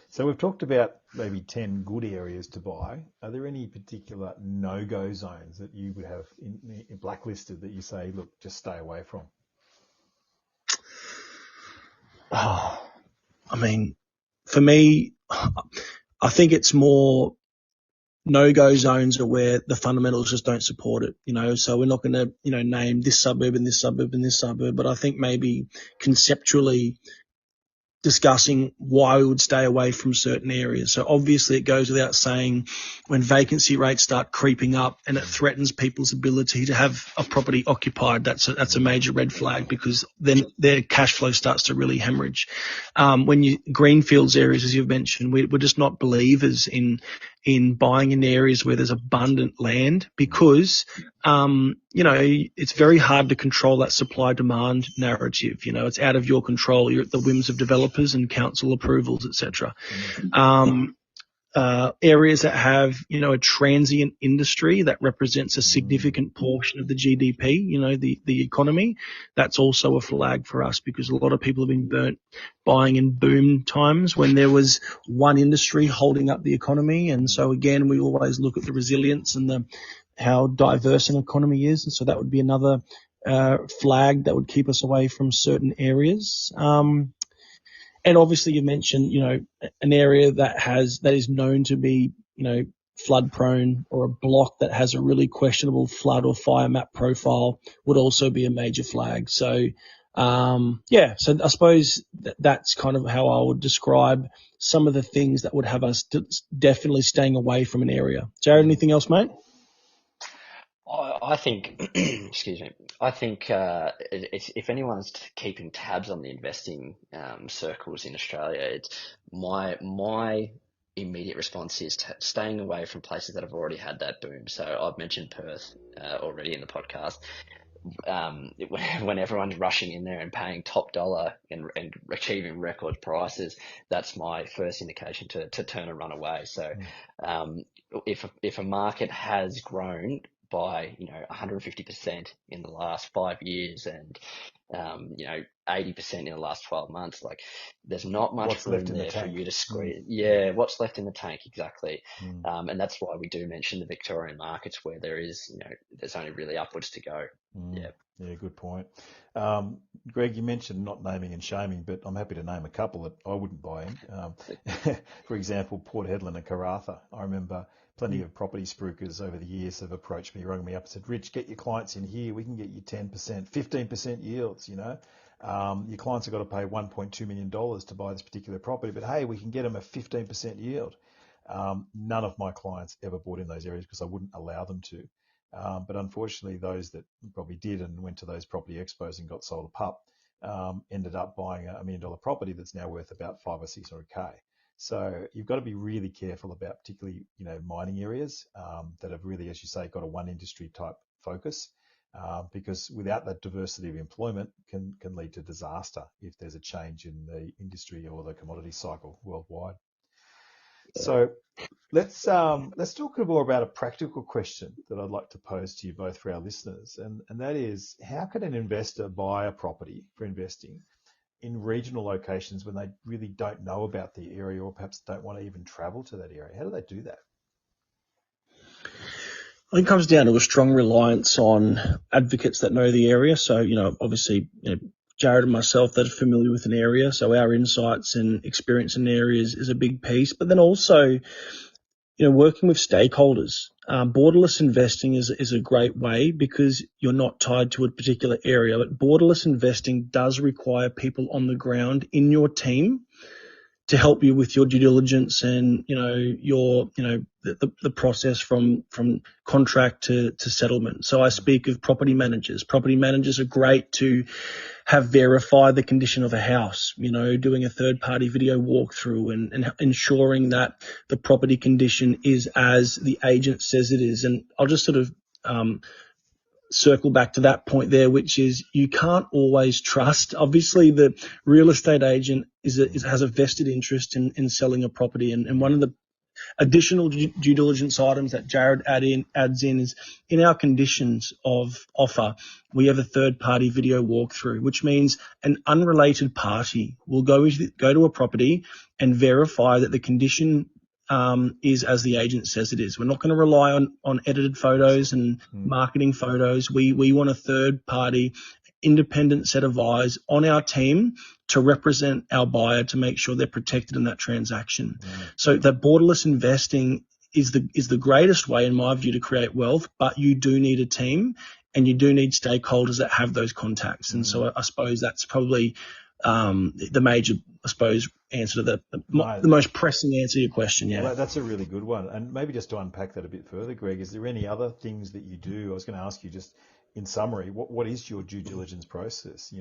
So we've talked about maybe 10 good areas to buy. Are there any particular no-go zones that you would have in blacklisted that you say, look, just stay away from?
Oh, I mean, for me, I think it's more no-go zones are where the fundamentals just don't support it, so we're not going to, name this suburb and this suburb and this suburb, but I think maybe conceptually discussing why we would stay away from certain areas. So obviously it goes without saying, when vacancy rates start creeping up and it threatens people's ability to have a property occupied, that's a major red flag, because then their cash flow starts to really hemorrhage. When greenfields areas, as you've mentioned, we're just not believers in buying in areas where there's abundant land, because it's very hard to control that supply-demand narrative. It's out of your control. You're at the whims of developers and council approvals, etc. Areas that have, a transient industry that represents a significant portion of the GDP, the economy, that's also a flag for us, because a lot of people have been burnt buying in boom times when there was one industry holding up the economy. And so again, we always look at the resilience and how diverse an economy is. And so that would be another flag that would keep us away from certain areas. And obviously you mentioned, an area that is known to be, flood prone, or a block that has a really questionable flood or fire map profile would also be a major flag. So, so I suppose that's kind of how I would describe some of the things that would have us definitely staying away from an area. Jarrod, anything else, mate?
I think, excuse me, I think if anyone's keeping tabs on the investing circles in Australia, it's my immediate response is staying away from places that have already had that boom. So I've mentioned Perth already in the podcast. When everyone's rushing in there and paying top dollar and achieving record prices, that's my first indication to turn and run away. So if a market has grown by 150% in the last 5 years, and 80% in the last 12 months, like, there's not much room there for you to squeeze. What's left in the tank, exactly. And that's why we do mention the Victorian markets, where there is there's only really upwards to go.
Yeah, good point. Greg, you mentioned not naming and shaming, but I'm happy to name a couple that I wouldn't buy in. For example, Port Hedland and Karratha. I remember plenty of property spruikers over the years have approached me, rung me up and said, Rich, get your clients in here. We can get you 10%, 15% yields, Your clients have got to pay $1.2 million to buy this particular property, but hey, we can get them a 15% yield. None of my clients ever bought in those areas because I wouldn't allow them to. But unfortunately, those that probably did and went to those property expos and got sold a pup ended up buying a $1 million property that's now worth about 500 or 600K. So you've got to be really careful about particularly, mining areas that have really, as you say, got a one industry type focus, because without that diversity of employment can lead to disaster if there's a change in the industry or the commodity cycle worldwide. So let's talk more about a practical question that I'd like to pose to you both for our listeners, and that is, how can an investor buy a property for investing in regional locations when they really don't know about the area, or perhaps don't want to even travel to that area? How do they do that?
I think it comes down to a strong reliance on advocates that know the area. So, obviously, Jarrod and myself that are familiar with an area. So our insights and experience in the area is a big piece. But then also, working with stakeholders. Borderless investing is a great way because you're not tied to a particular area. But borderless investing does require people on the ground in your team to help you with your due diligence and the process from contract to settlement. So I speak of property managers. Property managers are great to have verified the condition of a house, doing a third party video walkthrough and ensuring that the property condition is as the agent says it is. And I'll just sort of circle back to that point there, which is you can't always trust. Obviously, the real estate agent has a vested interest in selling a property. And one of the additional due diligence items that Jarrod adds in is in our conditions of offer, we have a third party video walkthrough, which means an unrelated party will go to a property and verify that the condition is as the agent says it is. We're not going to rely on edited photos and marketing photos. We want a third party independent set of eyes on our team to represent our buyer to make sure they're protected in that transaction. So that borderless investing is the greatest way, in my view, to create wealth, but you do need a team and you do need stakeholders that have those contacts. And so I suppose that's probably the major, answer to the most pressing answer to your question. Yeah,
well, that's a really good one. And maybe just to unpack that a bit further, Greg, is there any other things that you do? I was going to ask you just in summary, what is your due diligence process?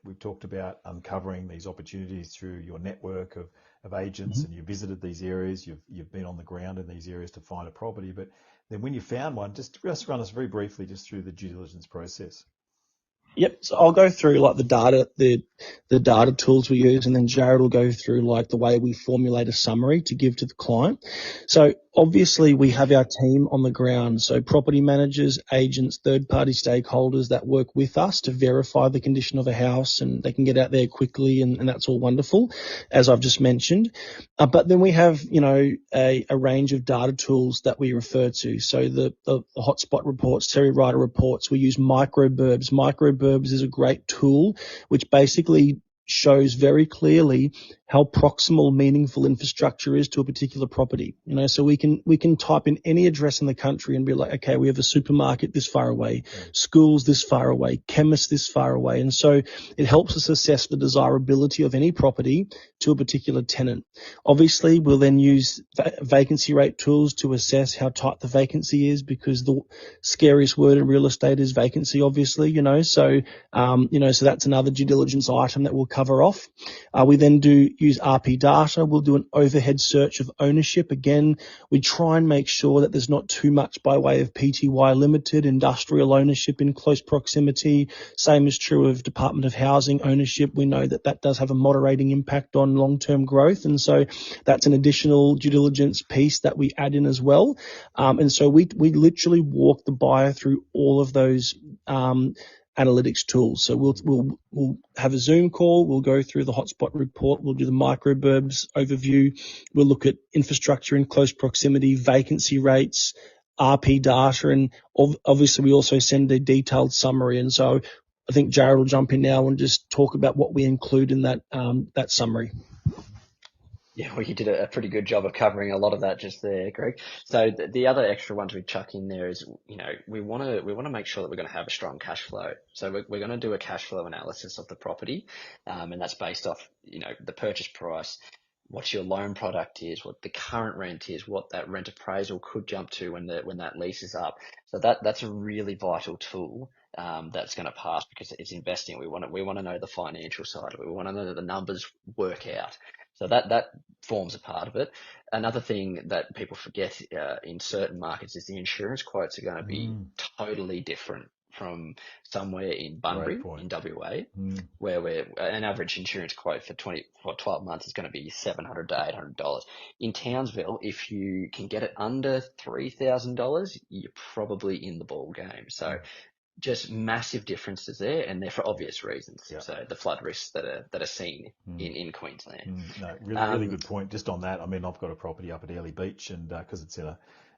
We've talked about uncovering these opportunities through your network of agents, and you visited these areas, you've been on the ground in these areas to find a property. But then when you found one, just run us very briefly just through the due diligence process.
Yep. So I'll go through like the data tools we use, and then Jarrod will go through like the way we formulate a summary to give to the client. So obviously we have our team on the ground. So property managers, agents, third party stakeholders that work with us to verify the condition of a house, and they can get out there quickly, and that's all wonderful, as I've just mentioned. But then we have, a range of data tools that we refer to. So the hotspot reports, Terry Ryder reports, we use microburbs. Microburbs is a great tool which basically shows very clearly how proximal meaningful infrastructure is to a particular property. So we can type in any address in the country and be like, okay, we have a supermarket this far away, schools this far away, chemists this far away. And so it helps us assess the desirability of any property to a particular tenant. Obviously, we'll then use vacancy rate tools to assess how tight the vacancy is, because the scariest word in real estate is vacancy, obviously, so that's another due diligence item that we'll cover off. We then use RP data. We'll do an overhead search of ownership. Again, we try and make sure that there's not too much by way of PTY limited, industrial ownership in close proximity. Same is true of Department of Housing ownership. We know that does have a moderating impact on long-term growth. And so that's an additional due diligence piece that we add in as well. And so we literally walk the buyer through all of those analytics tools. So we'll have a Zoom call. We'll go through the hotspot report. We'll do the microburbs overview. We'll look at infrastructure in close proximity, vacancy rates, RP data, and obviously we also send a detailed summary. And so I think Jarrod will jump in now and just talk about what we include in that summary.
Yeah, well, you did a pretty good job of covering a lot of that just there, Greg. So the other extra ones we chuck in there is, we want to make sure that we're going to have a strong cash flow. So we're going to do a cash flow analysis of the property, and that's based off, the purchase price, what your loan product is, what the current rent is, what that rent appraisal could jump to when that lease is up. So that's a really vital tool that's going to pass, because it's investing. We want to know the financial side of it. We want to know that the numbers work out. So that forms a part of it. Another thing that people forget in certain markets is the insurance quotes are going to be totally different from somewhere in Bunbury in WA, where an average insurance quote for 12 months is going to be $700 to $800. In Townsville, if you can get it under $3,000, you're probably in the ball game. So just massive differences there, and they're for obvious reasons. Yeah. So the flood risks that are seen in Queensland.
No, really good point. Just on that, I mean, I've got a property up at Airlie Beach, and because it's in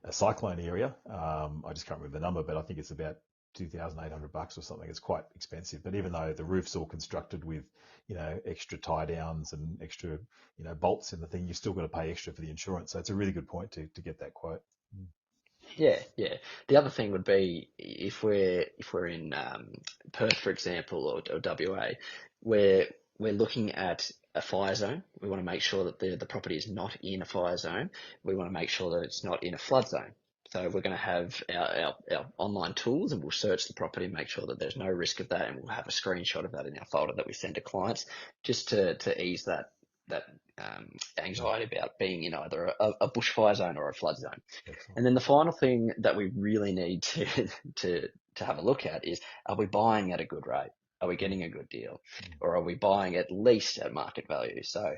a cyclone area. I just can't remember the number, but I think it's about $2,800 or something. It's quite expensive. But even though the roof's all constructed with, extra tie downs and extra, bolts in the thing, you've still got to pay extra for the insurance. So it's a really good point to get that quote.
Yeah, yeah. The other thing would be if we're in Perth, for example, or WA, where we're looking at a fire zone. We want to make sure that the property is not in a fire zone. We want to make sure that it's not in a flood zone. So we're going to have our online tools, and we'll search the property and make sure that there's no risk of that, and we'll have a screenshot of that in our folder that we send to clients, just to ease that anxiety about being in either a bushfire zone or a flood zone.
Excellent.
And then the final thing that we really need to have a look at is, are we buying at a good rate? Are we getting a good deal? Or are we buying at least at market value? So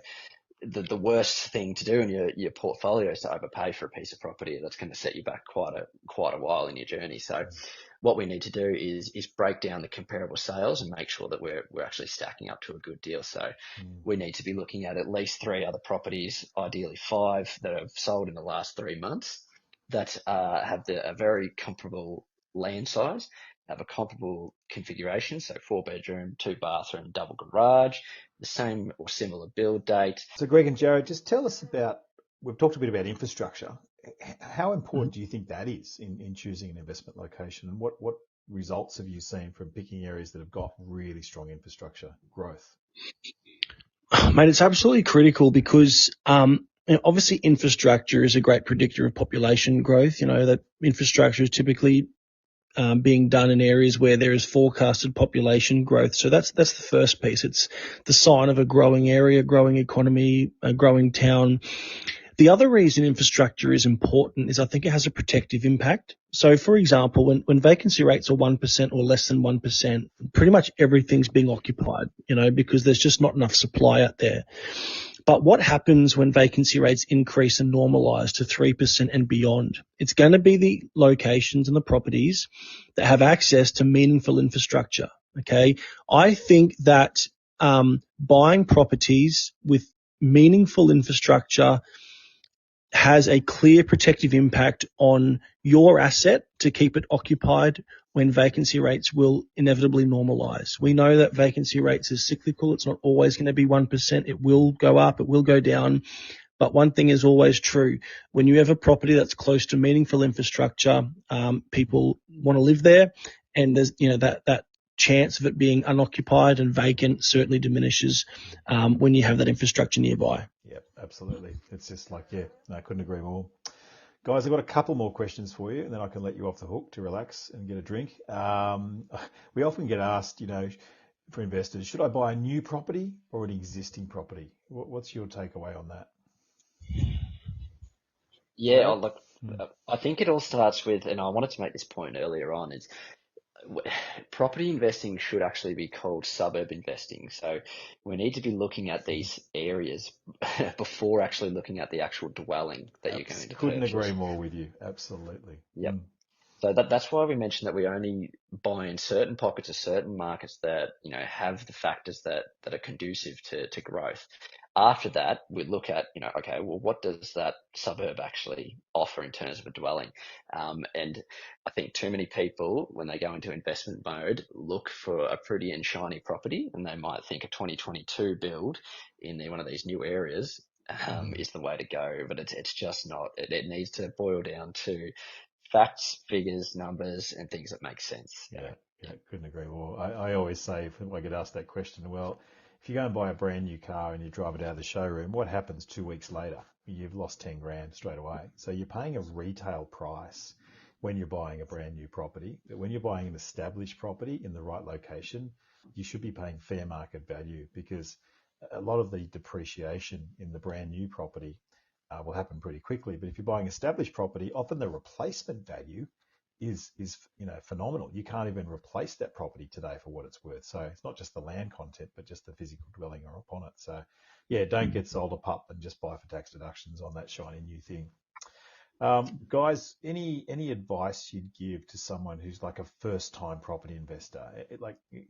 the worst thing to do in your portfolio is to overpay for a piece of property. That's going to set you back quite a while in your journey. So what we need to do is break down the comparable sales and make sure that we're actually stacking up to a good deal. So we need to be looking at least 3 other properties, ideally 5, that have sold in the last 3 months, that have a very comparable land size, have a comparable configuration, so 4-bedroom, 2-bathroom, double garage, the same or similar build date.
So Greg and Jarrod, just tell us about, we've talked a bit about infrastructure. How important do you think that is in choosing an investment location? And what results have you seen from picking areas that have got really strong infrastructure growth?
Mate, it's absolutely critical because obviously infrastructure is a great predictor of population growth. That infrastructure is typically being done in areas where there is forecasted population growth. So that's the first piece. It's the sign of a growing area, growing economy, a growing town. The other reason infrastructure is important is I think it has a protective impact. So, for example, when vacancy rates are 1% or less than 1%, pretty much everything's being occupied, because there's just not enough supply out there. But what happens when vacancy rates increase and normalize to 3% and beyond? It's going to be the locations and the properties that have access to meaningful infrastructure. Okay. I think that buying properties with meaningful infrastructure has a clear protective impact on your asset to keep it occupied when vacancy rates will inevitably normalize. We know that vacancy rates is cyclical. It's not always going to be 1%. It will go up. It will go down. But one thing is always true. When you have a property that's close to meaningful infrastructure, people want to live there. And there's, that chance of it being unoccupied and vacant certainly diminishes when you have that infrastructure nearby.
Yep, absolutely. It's just like, I couldn't agree more. Guys, I've got a couple more questions for you, and then I can let you off the hook to relax and get a drink. We often get asked, for investors, should I buy a new property or an existing property? What's your takeaway on that?
Yeah, look, I think it all starts with, and I wanted to make this point earlier on, is property investing should actually be called suburb investing. So we need to be looking at these areas before actually looking at the actual dwelling that you're going to
Couldn't
purchase.
agree more with you. Absolutely.
Yep. So that's why we mentioned that we only buy in certain pockets of certain markets that, have the factors that are conducive to growth. After that, we look at, okay, well, what does that suburb actually offer in terms of a dwelling? And I think too many people, when they go into investment mode, look for a pretty and shiny property, and they might think a 2022 build in one of these new areas is the way to go, but it's just not. It needs to boil down to facts, figures, numbers, and things that make sense.
Yeah, couldn't agree more. I always say, if I get asked that question, well, if you go and buy a brand new car and you drive it out of the showroom, what happens 2 weeks later? You've lost 10 grand straight away. So you're paying a retail price when you're buying a brand new property. But when you're buying an established property in the right location, you should be paying fair market value, because a lot of the depreciation in the brand new property will happen pretty quickly. But if you're buying established property, often the replacement value is phenomenal. You can't even replace that property today for what it's worth. So it's not just the land content, but just the physical dwelling upon it. So don't get sold a pup and just buy for tax deductions on that shiny new thing. Guys, any advice you'd give to someone who's like a first-time property investor?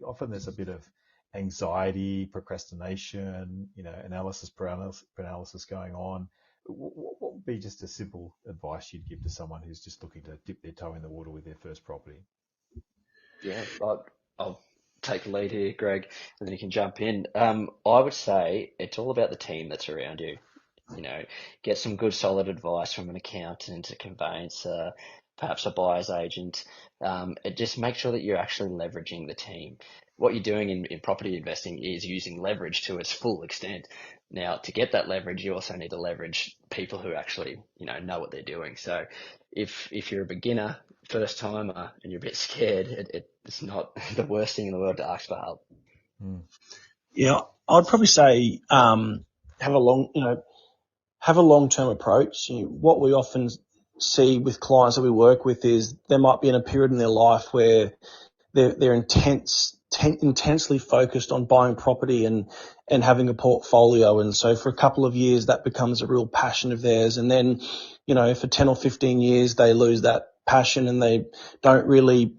Often there's a bit of anxiety, procrastination, analysis paralysis going on. what would be just a simple advice you'd give to someone who's just looking to dip their toe in the water with their first property?
Yeah, I'll take the lead here, Greg, and then you can jump in. I would say it's all about the team that's around you. You know, get some good solid advice from an accountant, a conveyancer, perhaps a buyer's agent. And just make sure that you're actually leveraging the team. What you're doing in property investing is using leverage to its full extent. Now, to get that leverage, you also need to leverage people who actually, know what they're doing. So if you're a beginner, first timer, and you're a bit scared, it's not the worst thing in the world to ask for help.
Yeah, I'd probably say have a long-term approach. What we often see with clients that we work with is there might be in a period in their life where they're intensely focused on buying property and having a portfolio. And so for a couple of years, that becomes a real passion of theirs. And then, for 10 or 15 years, they lose that passion and they don't really,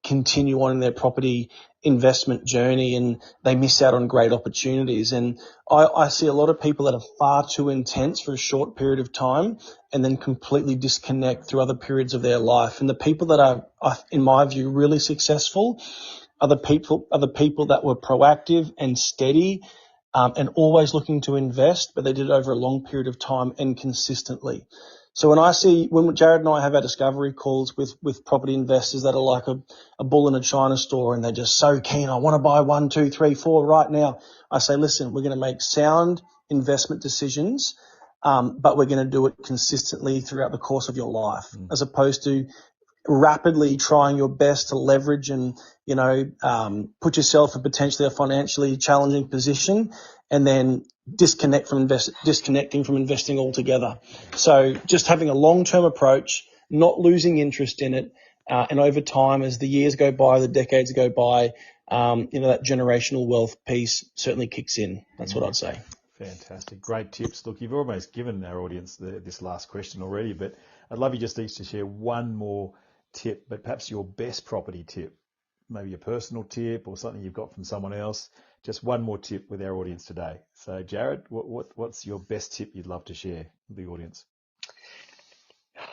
continue on in their property investment journey, and they miss out on great opportunities. And I see a lot of people that are far too intense for a short period of time and then completely disconnect through other periods of their life. And the people that are, in my view, really successful are the people that were proactive and steady, and always looking to invest, but they did it over a long period of time and consistently. So when Jarrod and I have our discovery calls with property investors that are like a bull in a china store, and they're just so keen, I want to buy 1, 2, 3, 4 right now. I say, listen, we're going to make sound investment decisions, but we're going to do it consistently throughout the course of your life, as opposed to rapidly trying your best to leverage and, put yourself in potentially a financially challenging position and then disconnecting from investing altogether. So just having a long-term approach, not losing interest in it, and over time, as the years go by, the decades go by, that generational wealth piece certainly kicks in. That's what I'd say.
Fantastic. Great tips. Look, you've almost given our audience this last question already, but I'd love you just each to share one more tip, but perhaps your best property tip, maybe a personal tip or something you've got from someone else. Just one more tip with our audience today. So, Jarrod, what's your best tip you'd love to share with the audience?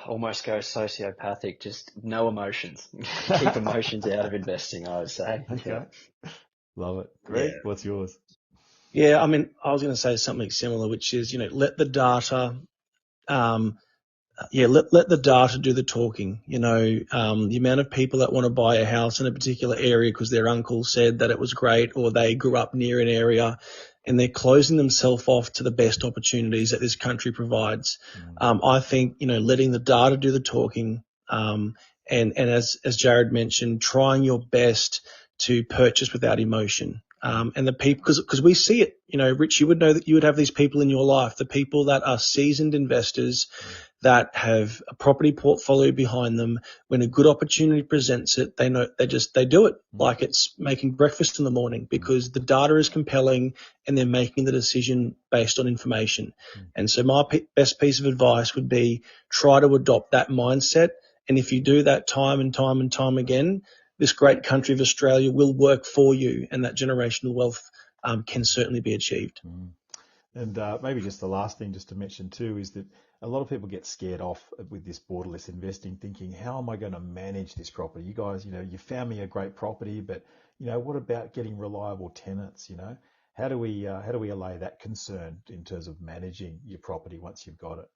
Almost go sociopathic, just no emotions. Keep emotions out of investing, I would say.
Okay. Love it. Greg, what's yours?
Yeah, I mean, I was going to say something similar, which is, let the data, let the data do the talking. The amount of people that want to buy a house in a particular area because their uncle said that it was great, or they grew up near an area, and they're closing themselves off to the best opportunities that this country provides. I think, letting the data do the talking, and as Jarrod mentioned, trying your best to purchase without emotion. And the people, because we see it, Rich, you would know that you would have these people in your life, the people that are seasoned investors that have a property portfolio behind them. When a good opportunity presents it, they do it like it's making breakfast in the morning, because the data is compelling and they're making the decision based on information. And so my best piece of advice would be try to adopt that mindset. And if you do that time and time and time again, this great country of Australia will work for you, and that generational wealth can certainly be achieved.
And maybe just the last thing just to mention too is that a lot of people get scared off with this borderless investing, thinking, how am I going to manage this property? You guys, you found me a great property, but what about getting reliable tenants? How do we allay that concern in terms of managing your property once you've got it?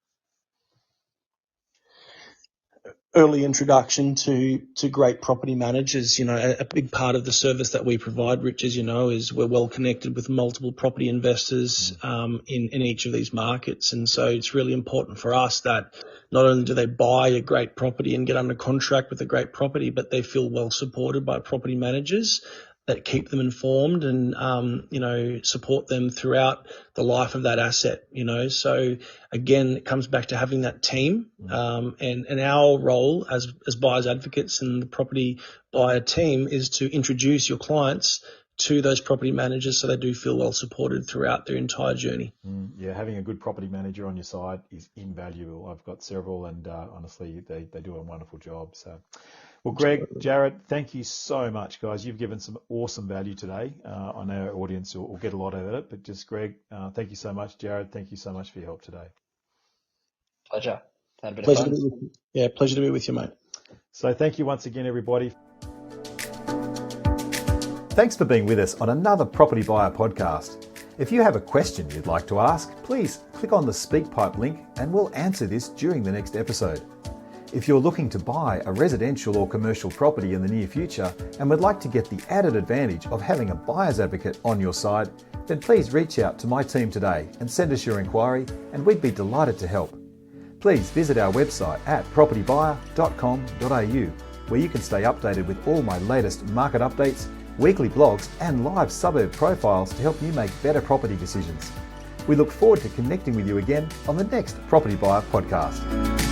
Early introduction to great property managers. A big part of the service that we provide, Rich, as is we're well connected with multiple property investors in each of these markets. And so it's really important for us that not only do they buy a great property and get under contract with a great property, but they feel well supported by property managers that keep them informed and, support them throughout the life of that asset, So again, it comes back to having that team, and our role as buyers advocates and the property buyer team is to introduce your clients to those property managers so they do feel well supported throughout their entire journey.
Yeah, having a good property manager on your side is invaluable. I've got several, and honestly, they do a wonderful job. So, well, Greg, Jarrod, thank you so much, guys. You've given some awesome value today. I know our audience will get a lot out of it, but just Greg, thank you so much. Jarrod, thank you so much for your help today.
Pleasure. Had a bit
Pleasure
of
to
fun.
be with you. Yeah, pleasure to be with you, mate.
So thank you once again, everybody. Thanks for being with us on another Property Buyer podcast. If you have a question you'd like to ask, please click on the SpeakPipe link and we'll answer this during the next episode. If you're looking to buy a residential or commercial property in the near future and would like to get the added advantage of having a buyer's advocate on your side, then please reach out to my team today and send us your inquiry and we'd be delighted to help. Please visit our website at propertybuyer.com.au where you can stay updated with all my latest market updates, weekly blogs and live suburb profiles to help you make better property decisions. We look forward to connecting with you again on the next Property Buyer podcast.